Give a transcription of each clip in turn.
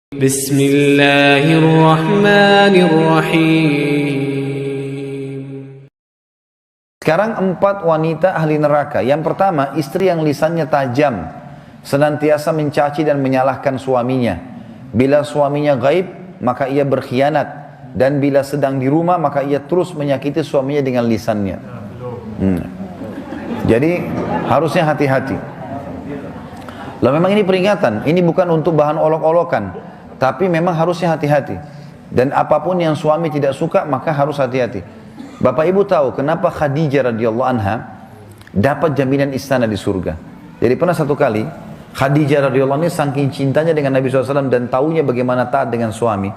Bismillahirrahmanirrahim. Sekarang 4 wanita ahli neraka. Yang pertama, istri yang lisannya tajam, senantiasa mencaci dan menyalahkan suaminya. Bila suaminya gaib, maka ia berkhianat, dan bila sedang di rumah, maka ia terus menyakiti suaminya dengan lisannya. Jadi harusnya hati-hati. Lalu memang ini peringatan, ini bukan untuk bahan olok-olokan, tapi memang harusnya hati-hati. Dan apapun yang suami tidak suka, maka harus hati-hati. Bapak Ibu tahu kenapa Khadijah radhiyallahu anha dapat jaminan istana di surga. Jadi pernah satu kali Khadijah radhiyallahu anha saking cintanya dengan Nabi SAW dan taunya bagaimana taat dengan suami,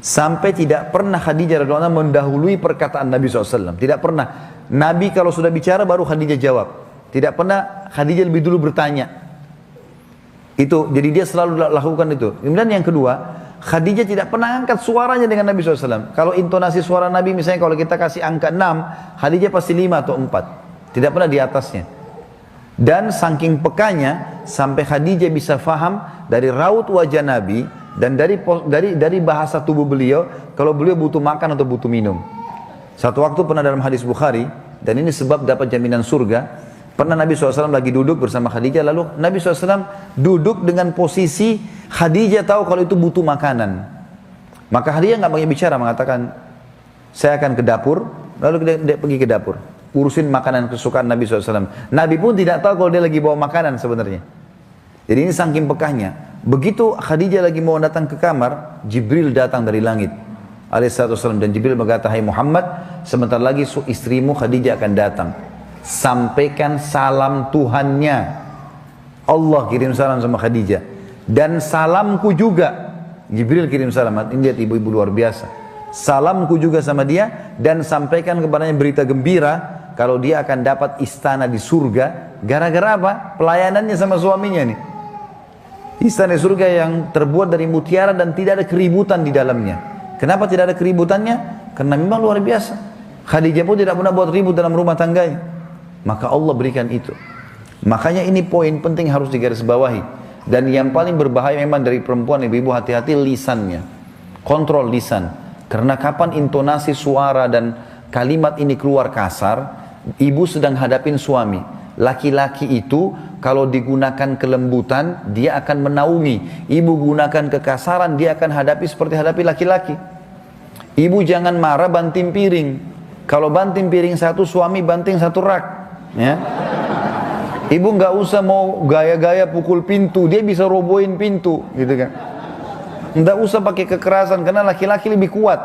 sampai tidak pernah Khadijah radhiyallahu anha mendahului perkataan Nabi SAW. Tidak pernah. Nabi kalau sudah bicara baru Khadijah jawab. Tidak pernah Khadijah lebih dulu bertanya. Itu, jadi dia selalu lakukan itu. Kemudian yang kedua, Khadijah tidak pernah angkat suaranya dengan Nabi SAW. Kalau intonasi suara Nabi misalnya kalau kita kasih angka 6, Khadijah pasti 5 atau 4. Tidak pernah di atasnya. Dan saking pekanya, sampai Khadijah bisa faham dari raut wajah Nabi, dan dari bahasa tubuh beliau, kalau beliau butuh makan atau butuh minum. Satu waktu pernah dalam hadis Bukhari, dan ini sebab dapat jaminan surga, pernah Nabi SAW lagi duduk bersama Khadijah, lalu Nabi SAW duduk dengan posisi Khadijah tahu kalau itu butuh makanan. Maka Khadijah nggak banyak bicara, mengatakan, saya akan ke dapur, lalu dia pergi ke dapur, urusin makanan kesukaan Nabi SAW. Nabi pun tidak tahu kalau dia lagi bawa makanan sebenarnya. Jadi ini saking pekahnya. Begitu Khadijah lagi mau datang ke kamar, Jibril datang dari langit alaihissalam, dan Jibril berkata, hai Muhammad, sebentar lagi istrimu Khadijah akan datang. Sampaikan salam Tuhannya. Allah kirim salam sama Khadijah. Dan salamku juga. Jibril kirim salam. Ini lihat ibu-ibu luar biasa. Salamku juga sama dia. Dan sampaikan kepadanya berita gembira. Kalau dia akan dapat istana di surga. Gara-gara apa? Pelayanannya sama suaminya nih. Istana di surga yang terbuat dari mutiara dan tidak ada keributan di dalamnya. Kenapa tidak ada keributannya? Karena memang luar biasa. Khadijah pun tidak pernah buat ribut dalam rumah tangganya. Maka Allah berikan itu. Makanya ini poin penting harus digarisbawahi. Dan yang paling berbahaya memang dari perempuan, ibu-ibu hati-hati lisannya. Kontrol lisan. Karena kapan intonasi suara dan kalimat ini keluar kasar, ibu sedang hadapin suami. Laki-laki itu kalau digunakan kelembutan, dia akan menaungi. Ibu gunakan kekasaran, dia akan hadapi seperti hadapi laki-laki. Ibu jangan marah banting piring. Kalau banting piring satu, suami banting satu rak. Ya. Ibu nggak usah mau gaya-gaya pukul pintu, dia bisa robohin pintu, gitu kan. Nggak usah pakai kekerasan karena laki-laki lebih kuat.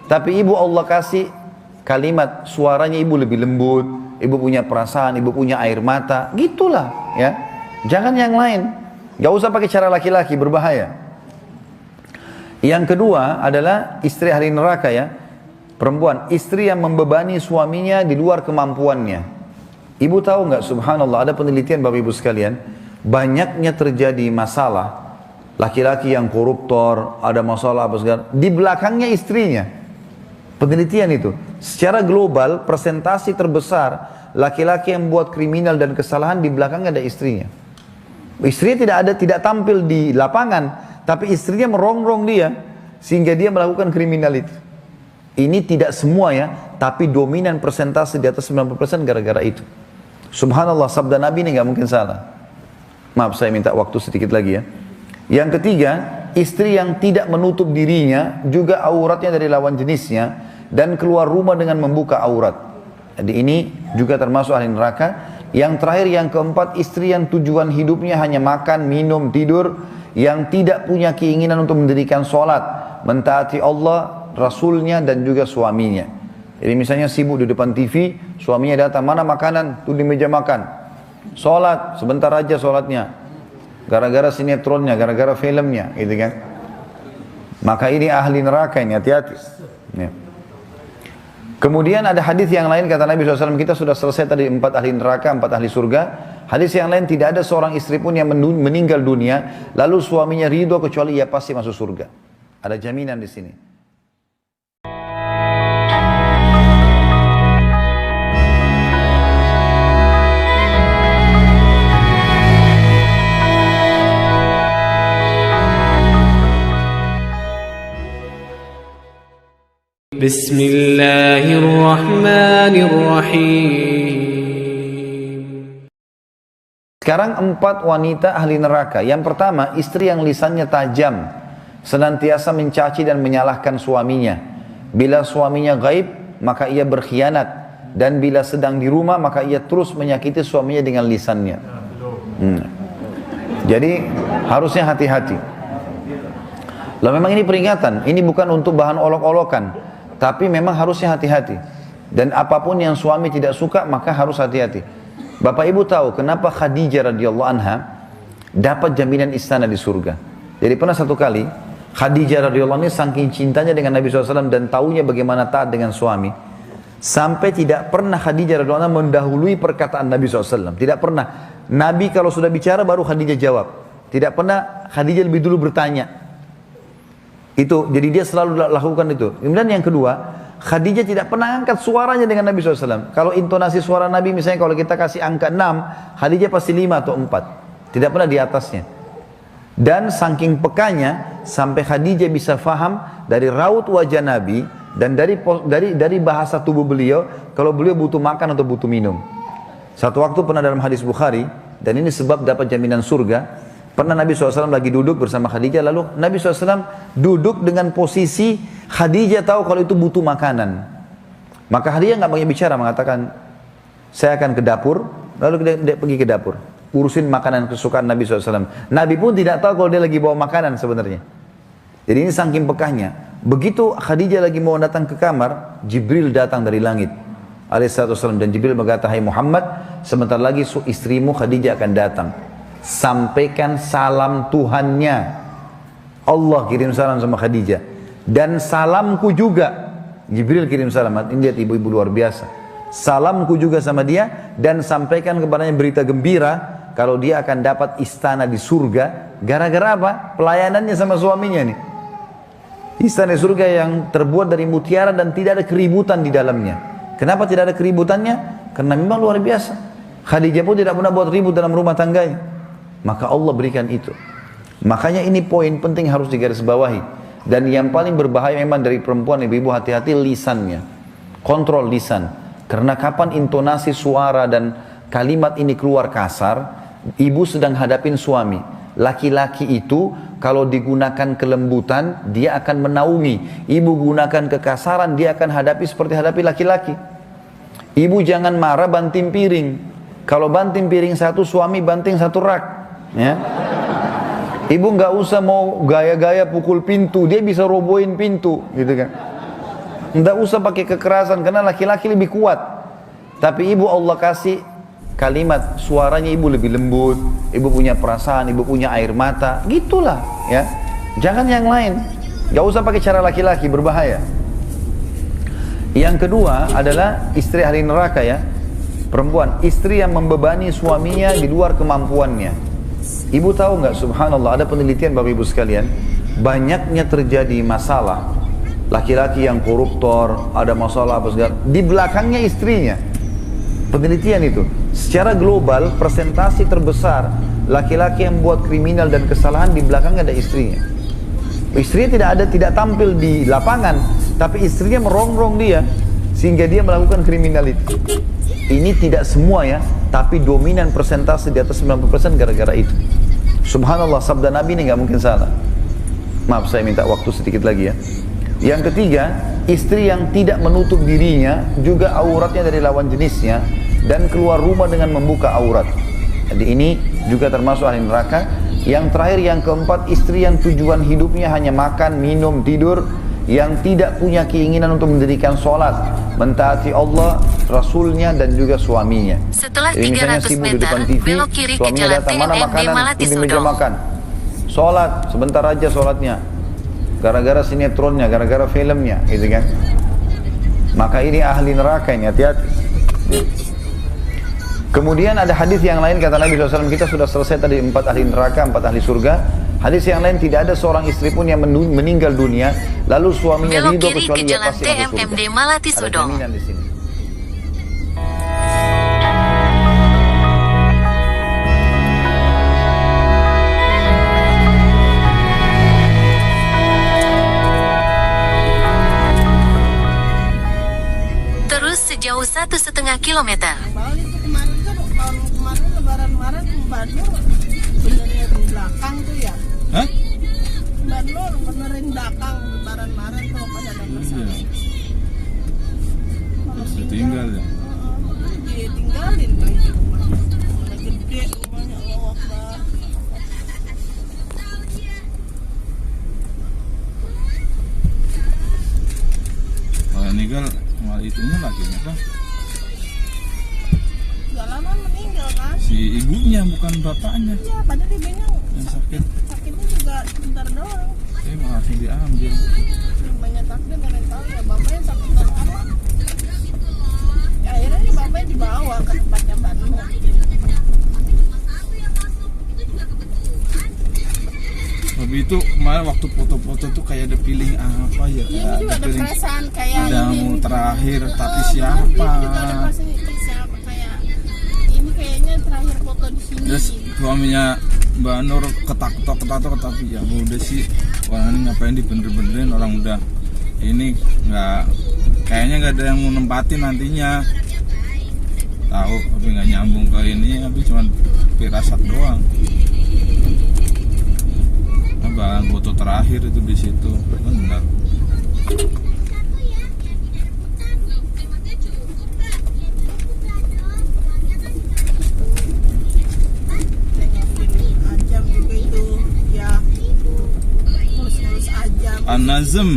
Tapi ibu Allah kasih kalimat, suaranya ibu lebih lembut, ibu punya perasaan, ibu punya air mata, gitulah, ya. Jangan yang lain. Nggak usah pakai cara laki-laki, berbahaya. Yang kedua adalah istri ahli neraka, ya. Perempuan, istri yang membebani suaminya di luar kemampuannya. Ibu tahu nggak, subhanallah, ada penelitian Bapak Ibu sekalian, banyaknya terjadi masalah, laki-laki yang koruptor, ada masalah apa segala, di belakangnya istrinya. Penelitian itu, secara global, persentasi terbesar, laki-laki yang buat kriminal dan kesalahan, di belakangnya ada istrinya. Istrinya tidak tampil di lapangan, tapi istrinya merongrong dia, sehingga dia melakukan kriminal itu. Ini tidak semua ya, tapi dominan persentase di atas 90% gara-gara itu. Subhanallah, sabda Nabi ini nggak mungkin salah. Maaf, saya minta waktu sedikit lagi ya. Yang ketiga, istri yang tidak menutup dirinya, juga auratnya dari lawan jenisnya, dan keluar rumah dengan membuka aurat. Jadi ini juga termasuk ahli neraka. Yang terakhir, yang keempat, istri yang tujuan hidupnya hanya makan, minum, tidur, yang tidak punya keinginan untuk mendirikan sholat, mentaati Allah, Rasulnya, dan juga suaminya. Jadi misalnya sibuk di depan TV, suaminya datang, mana makanan? Tuh di meja makan. Sholat, sebentar aja sholatnya. Gara-gara sinetronnya, gara-gara filmnya, gitu kan. Maka ini ahli neraka ini, hati-hati. Ya. Kemudian ada hadis yang lain, kata Nabi SAW, kita sudah selesai tadi 4 ahli neraka, 4 ahli surga. Hadis yang lain, tidak ada seorang istri pun yang meninggal dunia, lalu suaminya ridho kecuali ia pasti masuk surga. Ada jaminan di sini. Bismillahirrahmanirrahim. Sekarang 4 wanita ahli neraka. Yang pertama, istri yang lisannya tajam, senantiasa mencaci dan menyalahkan suaminya. Bila suaminya gaib, maka ia berkhianat. Dan bila sedang di rumah, maka ia terus menyakiti suaminya dengan lisannya. Jadi harusnya hati-hati. Lah memang ini peringatan, ini bukan untuk bahan olok-olokan, tapi memang harusnya hati-hati. Dan apapun yang suami tidak suka, maka harus hati-hati. Bapak Ibu tahu kenapa Khadijah radhiyallahu anha dapat jaminan istana di surga. Jadi pernah satu kali Khadijah radhiyallahu anha saking cintanya dengan Nabi SAW dan taunya bagaimana taat dengan suami, sampai tidak pernah Khadijah radhiyallahu anha mendahului perkataan Nabi SAW. Tidak pernah. Nabi kalau sudah bicara baru Khadijah jawab. Tidak pernah Khadijah lebih dulu bertanya. Itu, jadi dia selalu lakukan itu. Kemudian yang kedua, Khadijah tidak pernah angkat suaranya dengan Nabi SAW. Kalau intonasi suara Nabi misalnya kalau kita kasih angka 6, Khadijah pasti 5 atau 4. Tidak pernah di atasnya. Dan saking pekanya, sampai Khadijah bisa faham dari raut wajah Nabi, dan dari bahasa tubuh beliau, kalau beliau butuh makan atau butuh minum. Satu waktu pernah dalam hadis Bukhari, dan ini sebab dapat jaminan surga, pernah Nabi SAW lagi duduk bersama Khadijah, lalu Nabi SAW duduk dengan posisi Khadijah tahu kalau itu butuh makanan. Maka Khadijah nggak banyak bicara, mengatakan, saya akan ke dapur, lalu dia pergi ke dapur, urusin makanan kesukaan Nabi SAW. Nabi pun tidak tahu kalau dia lagi bawa makanan sebenarnya. Jadi ini saking pekahnya. Begitu Khadijah lagi mau datang ke kamar, Jibril datang dari langit alaihissalam, dan Jibril berkata, hai Muhammad, sebentar lagi istrimu Khadijah akan datang. Sampaikan salam Tuhannya. Allah kirim salam sama Khadijah. Dan salamku juga. Jibril kirim salam. Ini lihat ibu-ibu luar biasa. Salamku juga sama dia, dan sampaikan kepadanya berita gembira kalau dia akan dapat istana di surga. Gara-gara apa? Pelayanannya sama suaminya nih. Istana surga yang terbuat dari mutiara dan tidak ada keributan di dalamnya. Kenapa tidak ada keributannya? Karena memang luar biasa. Khadijah pun tidak pernah buat ribut dalam rumah tangganya. Maka Allah berikan itu. Makanya ini poin penting harus digarisbawahi. Dan yang paling berbahaya memang dari perempuan, ibu-ibu hati-hati lisannya. Kontrol lisan. Karena kapan intonasi suara dan kalimat ini keluar kasar, ibu sedang hadapin suami. Laki-laki itu kalau digunakan kelembutan, dia akan menaungi. Ibu gunakan kekasaran, dia akan hadapi seperti hadapi laki-laki. Ibu jangan marah banting piring. Kalau banting piring satu, suami banting satu rak. Ya. Ibu nggak usah mau gaya-gaya pukul pintu, dia bisa robohin pintu, gitu kan. Nggak usah pakai kekerasan, karena laki-laki lebih kuat. Tapi ibu Allah kasih kalimat, suaranya ibu lebih lembut, ibu punya perasaan, ibu punya air mata, gitulah ya. Jangan yang lain, gak usah pakai cara laki-laki, berbahaya. Yang kedua adalah istri ahli neraka ya, perempuan, istri yang membebani suaminya di luar kemampuannya. Ibu tahu nggak, subhanallah, ada penelitian Bapak Ibu sekalian, banyaknya terjadi masalah, laki-laki yang koruptor, ada masalah apa segala, di belakangnya istrinya. Penelitian itu, secara global persentase terbesar laki-laki yang buat kriminal dan kesalahan di belakangnya ada istrinya. Istrinya tidak tampil di lapangan, tapi istrinya merongrong dia sehingga dia melakukan kriminalitas. Ini tidak semua ya, tapi dominan persentase di atas 90% gara-gara itu. Subhanallah, sabda Nabi ini nggak mungkin salah. Maaf, saya minta waktu sedikit lagi ya. Yang ketiga, istri yang tidak menutup dirinya, juga auratnya dari lawan jenisnya, dan keluar rumah dengan membuka aurat. Jadi ini juga termasuk ahli neraka. Yang terakhir, yang keempat, istri yang tujuan hidupnya hanya makan, minum, tidur, yang tidak punya keinginan untuk mendirikan sholat, mentaati Allah, Rasulnya, dan juga suaminya. Setelah jadi misalnya 300 sibuk di meter, depan TV, belok kiri ke suaminya jalan datang, mana TMMD makanan, Malati di meja Sudong. makan. Sholat, sebentar aja sholatnya. Gara-gara sinetronnya, gara-gara filmnya, gitu kan. Maka ini ahli neraka ini, hati-hati. Kemudian ada hadis yang lain, kata Nabi SAW, kita sudah selesai tadi 4 ahli neraka, 4 ahli surga. Hadis yang lain, tidak ada seorang istri pun yang meninggal dunia, lalu suaminya ridho kecuali dia pasti masuk surga. TMMD Malati Ada Sudong. jaminan di sini. 1,5 kilometer. Bali itu kemarin kan tahun kemarin lebaran Bandung benerin belakang tuh ya. Hah? Bandung benerin belakang lebaran kemarin tuh pas ada masalah. Iya. Terus ditinggal ya. Ditinggalin lagi di rumah. Mana gede rumahnya Allah Akbar. Kalau meninggal malah itunya lagi kan? Gak lama meninggal kan? Si ibunya bukan bapaknya Iya, padahal ibunya yang sakit. sakitnya juga sebentar doang. Saya malah langsung diambil. Banyak takdir gak ada yang tahu ya bapaknya sakit dan lama. Ya, akhirnya nih bapaknya dibawa ke tempatnya Bandung. Tapi itu kemarin waktu foto-foto tuh kayak ada feeling apa ya? Iya, ini juga ada perasaan kayak ada ini. mau terakhir tapi Ini siapa? juga ada perasaan siapa kayak ini kayaknya terakhir foto di sini. Terus suaminya Mbak Nur ketak-ketok tapi ya udah sih orang ini ngapain dibener-benerin, orang udah ini nggak, kayaknya nggak ada yang mau nempatin nantinya, tahu tapi nggak nyambung ke ini, tapi cuma firasat doang. Bahkan foto terakhir itu di situ benar. Ajam juga itu ya, ngurus Ajam. An-Nazm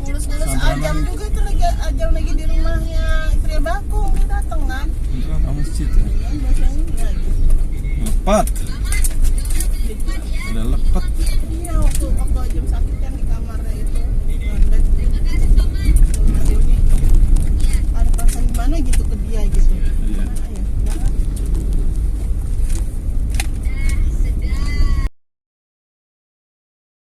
Ngurus Ajam juga itu Ajam lagi di rumahnya istri Bakung, dia datang kan? itu apa masjid ya? Kan biasanya lagi. Lepat, ada lepet. Iya, waktu Ajam